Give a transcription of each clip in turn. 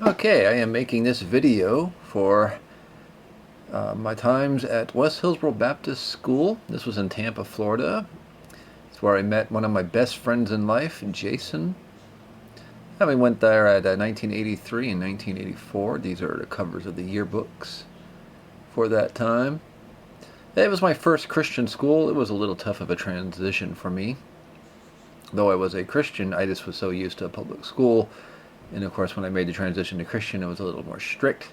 Okay, I am making this video for my times at West Hillsborough Baptist School. This was in Tampa, Florida. It's where I met one of my best friends in life, Jason. And we went there at 1983 and 1984. These are the covers of the yearbooks for that time. It was my first Christian school. It was a little tough of a transition for me. Though I was a Christian, I just was so used to a public school. And of course, when I made the transition to Christian, it was a little more strict.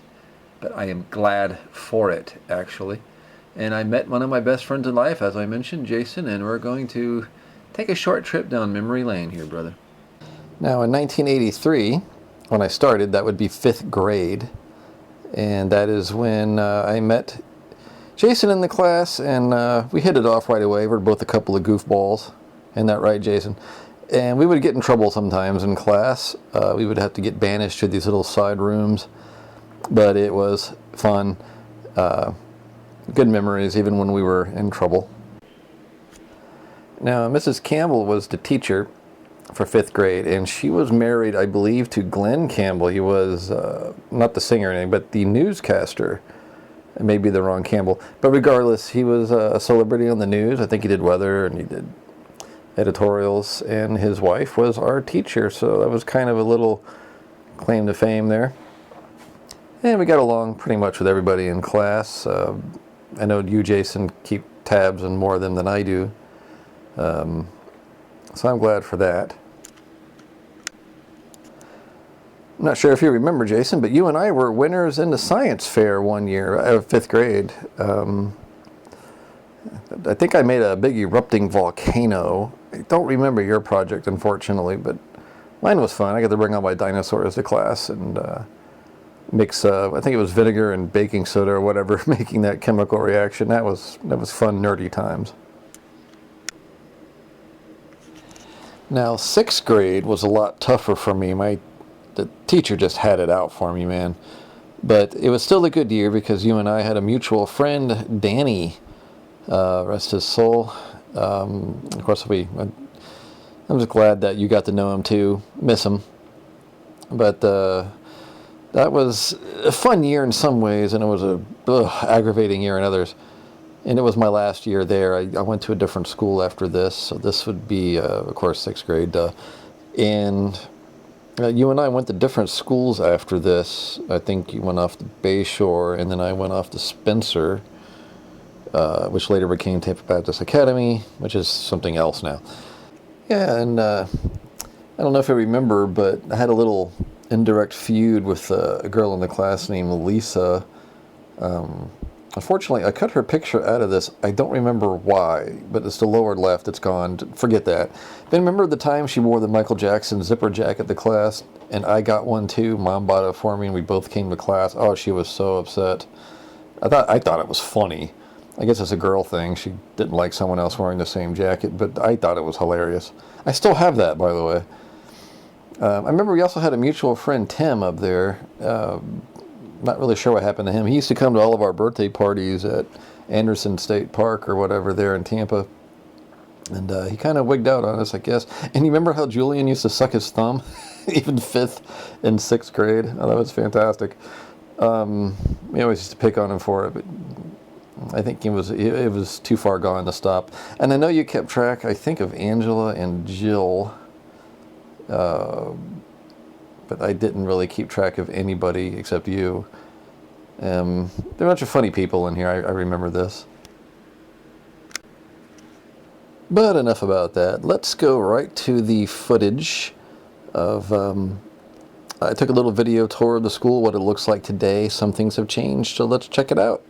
But I am glad for it, actually. And I met one of my best friends in life, as I mentioned, Jason, and we're going to take a short trip down memory lane here, brother. Now, in 1983, when I started, that would be 5th grade. And that is when I met Jason in the class, and we hit it off right away. We're both a couple of goofballs. Isn't that right, Jason? And we would get in trouble sometimes in class. We would have to get banished to these little side rooms. But it was fun. Good memories, even when we were in trouble. Now, Mrs. Campbell was the teacher for 5th grade, and she was married, I believe, to Glenn Campbell. He was not the singer or anything, but the newscaster. It may be the wrong Campbell. But regardless, he was a celebrity on the news. I think he did weather, and he did editorials, and his wife was our teacher, so that was kind of a little claim to fame there. And we got along pretty much with everybody in class. I know you, Jason, keep tabs on more of them than I do, so I'm glad for that. I'm not sure if you remember, Jason, but you and I were winners in the science fair one year, 5th grade. I think I made a big erupting volcano. I don't remember your project, unfortunately, but mine was fun. I got to bring all my dinosaurs to class and mix, I think it was vinegar and baking soda or whatever, making that chemical reaction. That was fun, nerdy times. Now, 6th grade was a lot tougher for me. The teacher just had it out for me, man. But it was still a good year because you and I had a mutual friend, Danny. Rest his soul. Of course, I'm just glad that you got to know him too. Miss him. But that was a fun year in some ways, and it was a aggravating year in others. And it was my last year there. I went to a different school after this, so this would be, of course, 6th grade. And you and I went to different schools after this. I think you went off to Bayshore, and then I went off to Spencer. Which later became Tampa Baptist Academy, which is something else now. Yeah, and I don't know if you remember, but I had a little indirect feud with a girl in the class named Lisa. Unfortunately, I cut her picture out of this. I don't remember why, but it's the lower left. It's gone. Forget that. Then remember the time she wore the Michael Jackson zipper jacket to class, and I got one too. Mom bought it for me, and we both came to class. Oh, she was so upset. I thought it was funny. I guess it's a girl thing. She didn't like someone else wearing the same jacket, but I thought it was hilarious. I still have that, by the way. I remember we also had a mutual friend, Tim, up there. Not really sure what happened to him. He used to come to all of our birthday parties at Anderson State Park or whatever there in Tampa. And he kind of wigged out on us, I guess. And you remember how Julian used to suck his thumb? Even 5th and 6th grade. Oh, that was fantastic. We always used to pick on him for it, but I think it was too far gone to stop. And I know you kept track, I think, of Angela and Jill, but I didn't really keep track of anybody except you. There are a bunch of funny people in here, I remember this. But enough about that. Let's go right to the footage of... I took a little video tour of the school, what it looks like today. Some things have changed, so let's check it out.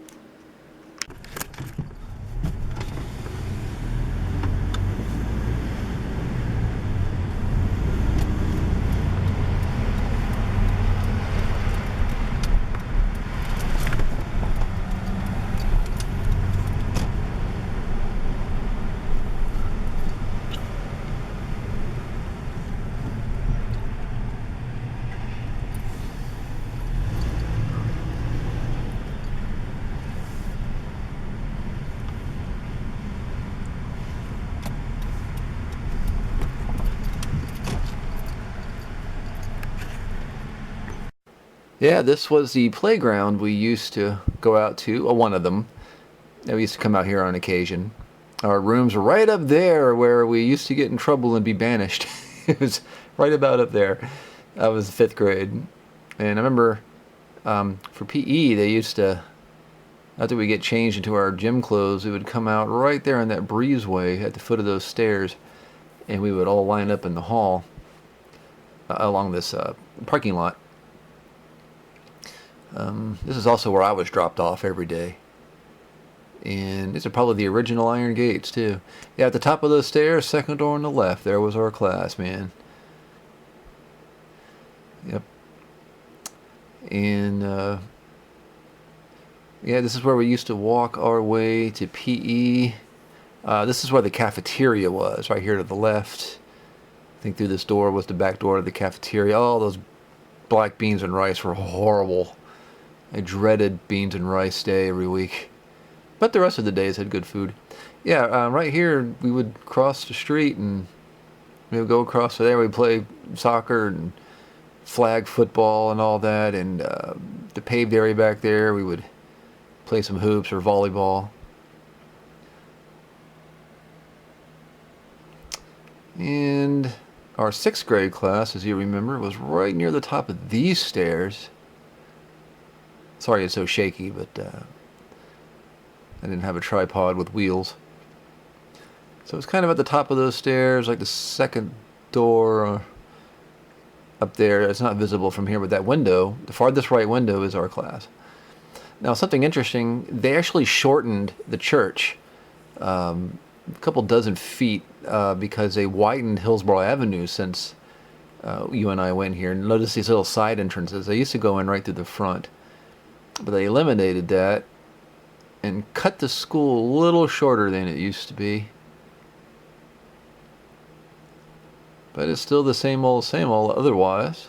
Yeah, this was the playground we used to go out to, one of them. We used to come out here on occasion. Our rooms were right up there where we used to get in trouble and be banished. It was right about up there. I was 5th grade. And I remember for PE, they used to, after we get changed into our gym clothes, we would come out right there on that breezeway at the foot of those stairs, and we would all line up in the hall along this parking lot. This is also where I was dropped off every day. And these are probably the original iron gates, too. Yeah, at the top of those stairs, second door on the left, there was our class, man. Yep. And, yeah, this is where we used to walk our way to PE. This is where the cafeteria was, right here to the left. I think through this door was the back door of the cafeteria. Oh, those black beans and rice were horrible. I dreaded beans and rice day every week. But the rest of the days had good food. Yeah, right here we would cross the street and we would go across to there. We'd play soccer and flag football and all that. And the paved area back there, we would play some hoops or volleyball. And our 6th grade class, as you remember, was right near the top of these stairs. Sorry it's so shaky, but I didn't have a tripod with wheels. So it's kind of at the top of those stairs, like the second door up there. It's not visible from here, but that window, the farthest right window, is our class. Now, something interesting, they actually shortened the church a couple dozen feet because they widened Hillsborough Avenue since you and I went here. And notice these little side entrances. They used to go in right through the front, but they eliminated that and cut the school a little shorter than it used to be. But it's still the same old otherwise.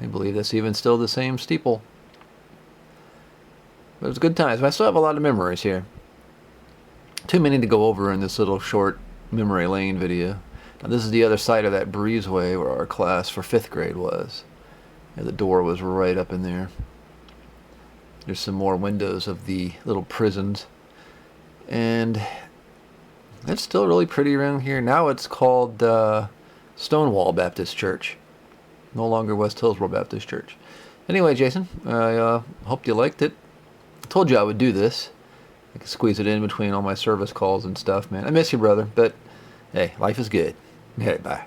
I believe that's even still the same steeple. But it was good times. But I still have a lot of memories here. Too many to go over in this little short memory lane video. Now this is the other side of that breezeway where our class for 5th grade was. And the door was right up in there. There's some more windows of the little prisons. And it's still really pretty around here. Now it's called Stonewall Baptist Church. No longer West Hillsborough Baptist Church. Anyway, Jason, I hope you liked it. I told you I would do this. I could squeeze it in between all my service calls and stuff, man. I miss you, brother, but hey, life is good. Okay, bye.